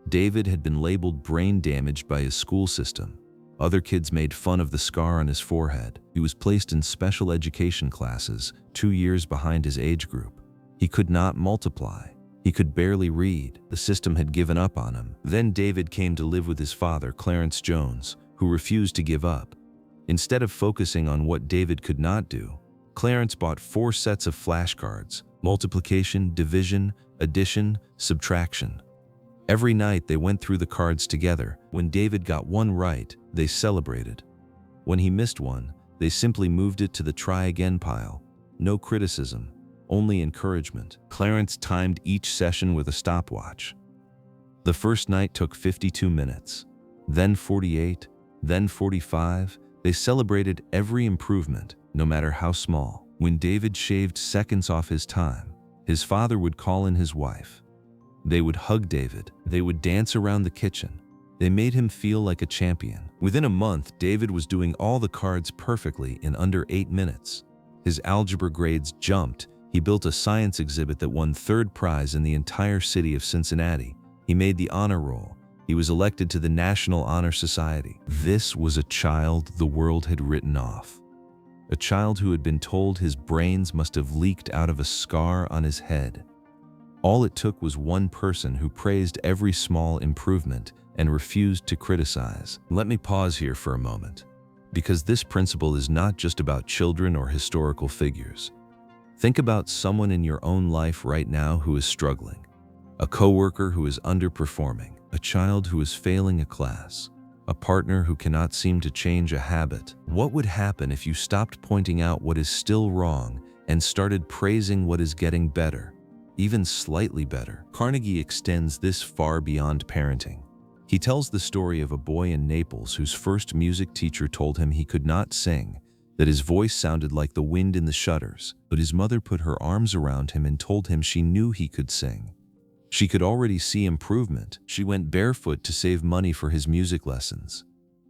David had been labeled brain damaged by his school system. Other kids made fun of the scar on his forehead. He was placed in special education classes, 2 years behind his age group. He could not multiply. He could barely read. The system had given up on him. Then David came to live with his father, Clarence Jones, who refused to give up. Instead of focusing on what David could not do, Clarence bought 4 sets of flashcards: multiplication, division, addition, subtraction. Every night they went through the cards together. When David got one right, they celebrated. When he missed one, they simply moved it to the try again pile. No criticism, only encouragement. Clarence timed each session with a stopwatch. The first night took 52 minutes, then 48, then 45. They celebrated every improvement, no matter how small. When David shaved seconds off his time, his father would call in his wife. They would hug David. They would dance around the kitchen. They made him feel like a champion. Within a month, David was doing all the cards perfectly in under 8 minutes. His algebra grades jumped. He built a science exhibit that won 3rd prize in the entire city of Cincinnati. He made the honor roll. He was elected to the National Honor Society. This was a child the world had written off. A child who had been told his brains must have leaked out of a scar on his head. All it took was one person who praised every small improvement and refused to criticize. Let me pause here for a moment, because this principle is not just about children or historical figures. Think about someone in your own life right now who is struggling. A coworker who is underperforming, a child who is failing a class, a partner who cannot seem to change a habit. What would happen if you stopped pointing out what is still wrong and started praising what is getting better? Even slightly better. Carnegie extends this far beyond parenting. He tells the story of a boy in Naples whose first music teacher told him he could not sing, that his voice sounded like the wind in the shutters, but his mother put her arms around him and told him she knew he could sing. She could already see improvement. She went barefoot to save money for his music lessons.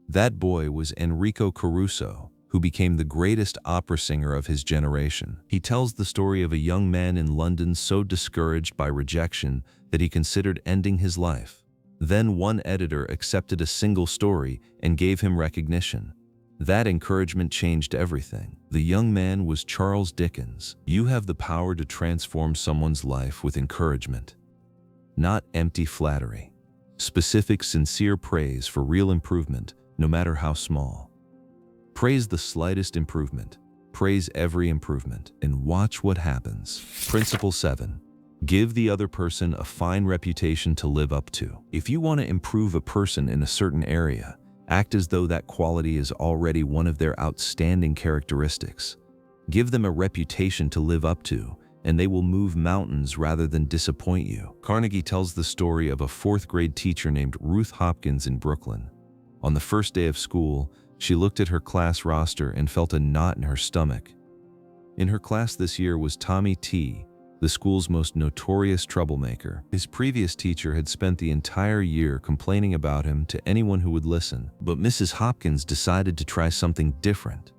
That boy was Enrico Caruso, who became the greatest opera singer of his generation. He tells the story of a young man in London so discouraged by rejection that he considered ending his life. Then one editor accepted a single story and gave him recognition. That encouragement changed everything. The young man was Charles Dickens. You have the power to transform someone's life with encouragement, not empty flattery. Specific, sincere praise for real improvement, no matter how small. Praise the slightest improvement. Praise every improvement, and watch what happens. Principle 7. Give the other person a fine reputation to live up to. If you want to improve a person in a certain area, act as though that quality is already one of their outstanding characteristics. Give them a reputation to live up to, and they will move mountains rather than disappoint you. Carnegie tells the story of a 4th grade teacher named Ruth Hopkins in Brooklyn. On the first day of school, she looked at her class roster and felt a knot in her stomach. In her class this year was Tommy T., the school's most notorious troublemaker. His previous teacher had spent the entire year complaining about him to anyone who would listen, but Mrs. Hopkins decided to try something different.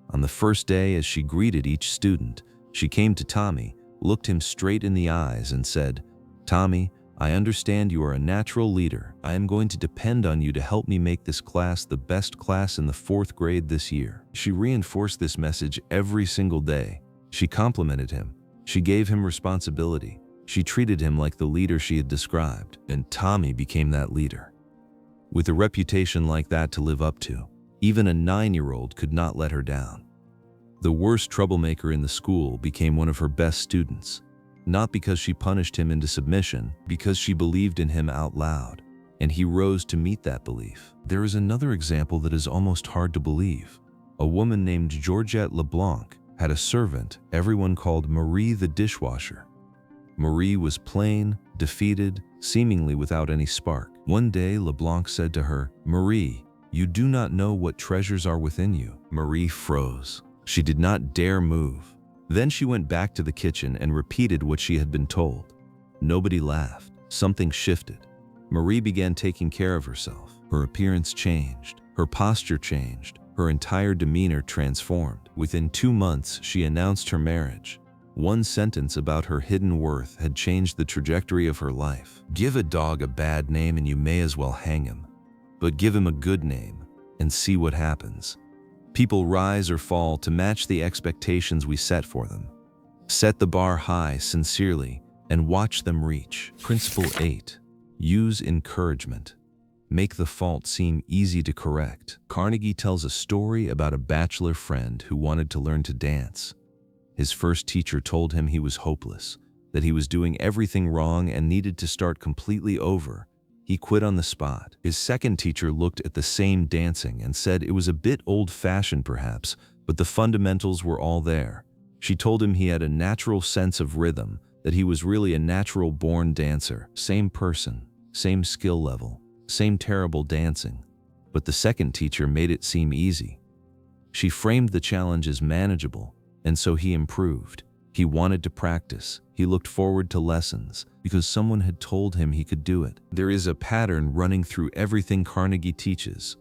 On the first day, as she greeted each student, she came to Tommy, looked him straight in the eyes, and said, "Tommy, I understand you are a natural leader. I am going to depend on you to help me make this class the best class in the 4th grade this year." She reinforced this message every single day. She complimented him. She gave him responsibility. She treated him like the leader she had described, and Tommy became that leader. With a reputation like that to live up to, even a 9-year-old could not let her down. The worst troublemaker in the school became one of her best students. not because she punished him into submission, because she believed in him out loud, and he rose to meet that belief. There is another example that is almost hard to believe. A woman named Georgette LeBlanc had a servant everyone called Marie the dishwasher. Marie was plain, defeated, seemingly without any spark. One day, LeBlanc said to her, "Marie, you do not know what treasures are within you." Marie froze. She did not dare move. Then she went back to the kitchen and repeated what she had been told. Nobody laughed. Something shifted. Marie began taking care of herself. Her appearance changed. Her posture changed. Her entire demeanor transformed. Within 2 months, she announced her marriage. One sentence about her hidden worth had changed the trajectory of her life. Give a dog a bad name and you may as well hang him. But give him a good name and see what happens. People rise or fall to match the expectations we set for them. Set the bar high sincerely and watch them reach. Principle 8. Use encouragement. Make the fault seem easy to correct. Carnegie tells a story about a bachelor friend who wanted to learn to dance. His first teacher told him he was hopeless, that he was doing everything wrong and needed to start completely over. He quit on the spot. His second teacher looked at the same dancing and said it was a bit old-fashioned perhaps, but the fundamentals were all there. She told him he had a natural sense of rhythm, that he was really a natural-born dancer. Same person, same skill level, same terrible dancing. But the second teacher made it seem easy. She framed the challenge as manageable, and so he improved. He wanted to practice. He looked forward to lessons because someone had told him he could do it. There is a pattern running through everything Carnegie teaches.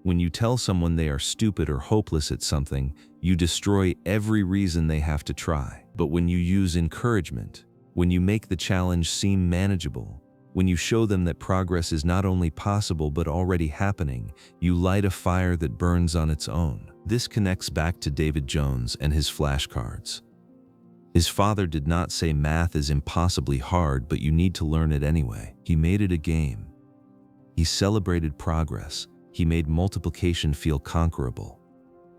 When you tell someone they are stupid or hopeless at something, you destroy every reason they have to try. But when you use encouragement, when you make the challenge seem manageable, when you show them that progress is not only possible but already happening, you light a fire that burns on its own. This connects back to David Jones and his flashcards. His father did not say math is impossibly hard, but you need to learn it anyway. He made it a game. He celebrated progress. He made multiplication feel conquerable.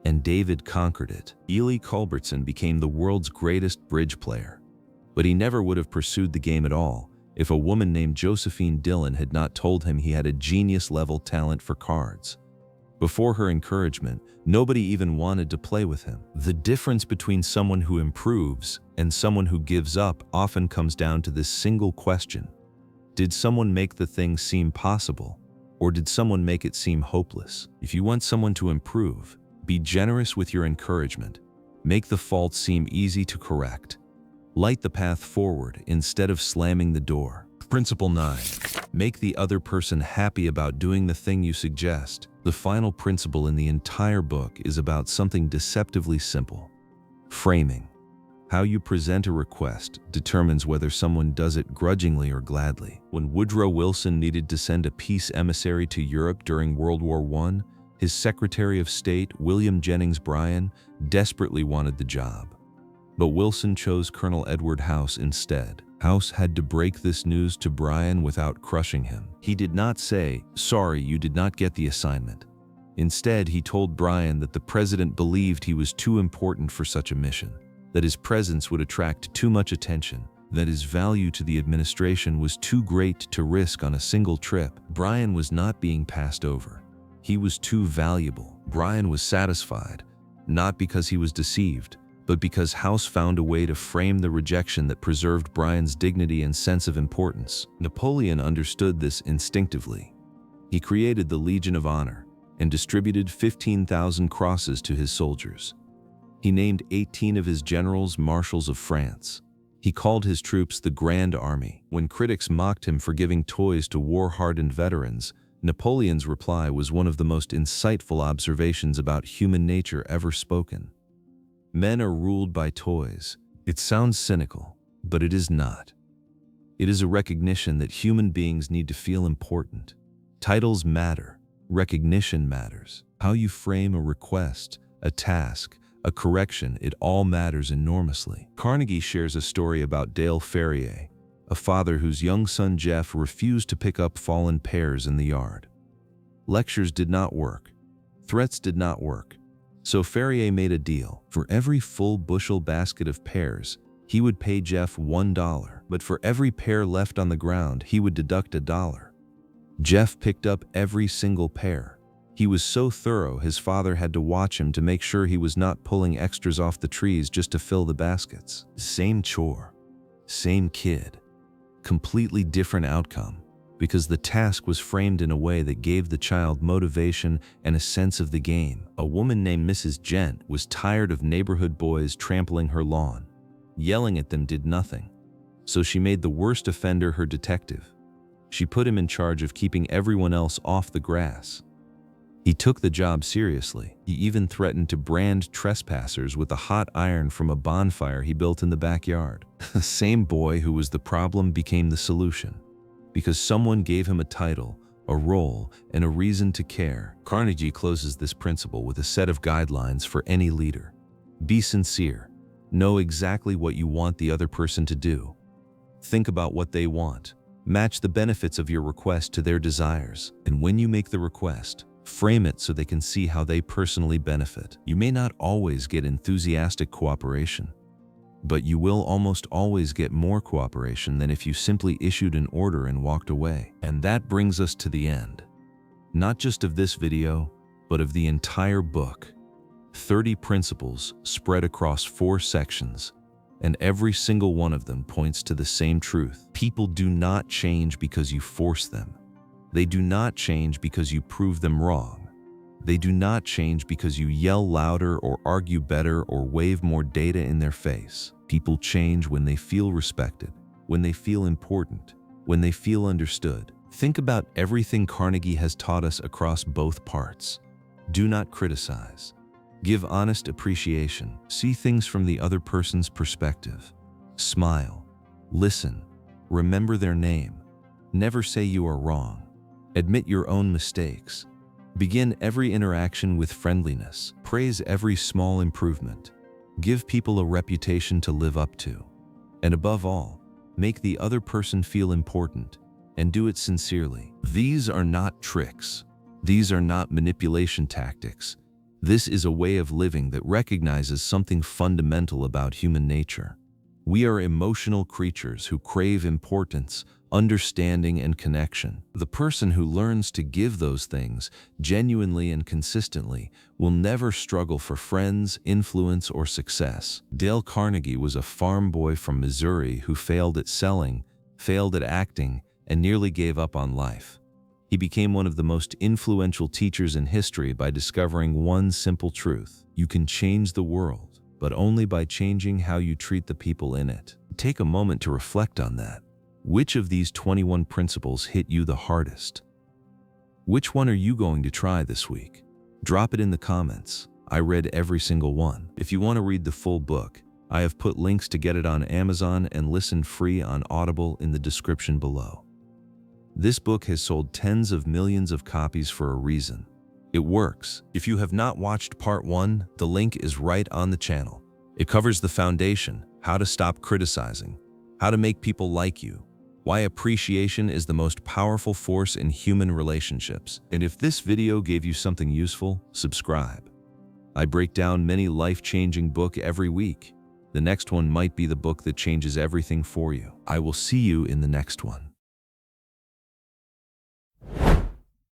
And David conquered it. Ely Culbertson became the world's greatest bridge player. But he never would have pursued the game at all if a woman named Josephine Dillon had not told him he had a genius-level talent for cards. Before her encouragement, nobody even wanted to play with him. The difference between someone who improves and someone who gives up often comes down to this single question. Did someone make the thing seem possible, or did someone make it seem hopeless? If you want someone to improve, be generous with your encouragement. Make the fault seem easy to correct. Light the path forward instead of slamming the door. Principle 9. Make the other person happy about doing the thing you suggest. The final principle in the entire book is about something deceptively simple. Framing. How you present a request determines whether someone does it grudgingly or gladly. When Woodrow Wilson needed to send a peace emissary to Europe during World War I, his Secretary of State, William Jennings Bryan, desperately wanted the job. But Wilson chose Colonel Edward House instead. House had to break this news to Bryan without crushing him. He did not say, "Sorry, you did not get the assignment." Instead, he told Bryan that the president believed he was too important for such a mission, that his presence would attract too much attention, that his value to the administration was too great to risk on a single trip. Bryan was not being passed over. He was too valuable. Bryan was satisfied, not because he was deceived, but because House found a way to frame the rejection that preserved Bryan's dignity and sense of importance. Napoleon understood this instinctively. He created the Legion of Honor and distributed 15,000 crosses to his soldiers. He named 18 of his generals marshals of France. He called his troops the Grand Army. When critics mocked him for giving toys to war-hardened veterans, Napoleon's reply was one of the most insightful observations about human nature ever spoken. Men are ruled by toys. It sounds cynical, but it is not. It is a recognition that human beings need to feel important. Titles matter. Recognition matters. How you frame a request, a task, a correction, it all matters enormously. Carnegie shares a story about Dale Ferrier, a father whose young son Jeff refused to pick up fallen pears in the yard. Lectures did not work. Threats did not work. So Ferrier made a deal. For every full bushel basket of pears, He would pay Jeff $1, but for every pear left on the ground, he would deduct $1. Jeff picked up every single pear. He was so thorough, his father had to watch him to make sure he was not pulling extras off the trees just to fill the baskets. Same chore, same kid, completely different outcome, because the task was framed in a way that gave the child motivation and a sense of the game. A woman named Mrs. Gent was tired of neighborhood boys trampling her lawn. Yelling at them did nothing, so she made the worst offender her detective. She put him in charge of keeping everyone else off the grass. He took the job seriously. He even threatened to brand trespassers with a hot iron from a bonfire he built in the backyard. The same boy who was the problem became the solution, because someone gave him a title, a role, and a reason to care. Carnegie closes this principle with a set of guidelines for any leader. Be sincere. Know exactly what you want the other person to do. Think about what they want. Match the benefits of your request to their desires. And when you make the request, frame it so they can see how they personally benefit. You may not always get enthusiastic cooperation, but you will almost always get more cooperation than if you simply issued an order and walked away. And that brings us to the end, not just of this video, but of the entire book. 30 principles spread across 4 sections, and every single one of them points to the same truth. People do not change because you force them. They do not change because you prove them wrong. They do not change because you yell louder or argue better or wave more data in their face. People change when they feel respected, when they feel important, when they feel understood. Think about everything Carnegie has taught us across both parts. Do not criticize. Give honest appreciation. See things from the other person's perspective. Smile. Listen. Remember their name. Never say you are wrong. Admit your own mistakes. Begin every interaction with friendliness. Praise every small improvement. Give people a reputation to live up to. And above all, make the other person feel important, and do it sincerely. These are not tricks. These are not manipulation tactics. This is a way of living that recognizes something fundamental about human nature. We are emotional creatures who crave importance, understanding, and connection. The person who learns to give those things genuinely and consistently will never struggle for friends, influence, or success. Dale Carnegie was a farm boy from Missouri who failed at selling, failed at acting, and nearly gave up on life. He became one of the most influential teachers in history by discovering one simple truth: you can change the world, but only by changing how you treat the people in it. Take a moment to reflect on that. Which of these 21 principles hit you the hardest? Which one are you going to try this week? Drop it in the comments. I read every single one. If you want to read the full book, I have put links to get it on Amazon and listen free on Audible in the description below. This book has sold tens of millions of copies for a reason. It works. If you have not watched part 1, the link is right on the channel. It covers the foundation, how to stop criticizing, how to make people like you, why appreciation is the most powerful force in human relationships. And if this video gave you something useful, subscribe. I break down many life-changing books every week. The next one might be the book that changes everything for you. I will see you in the next one.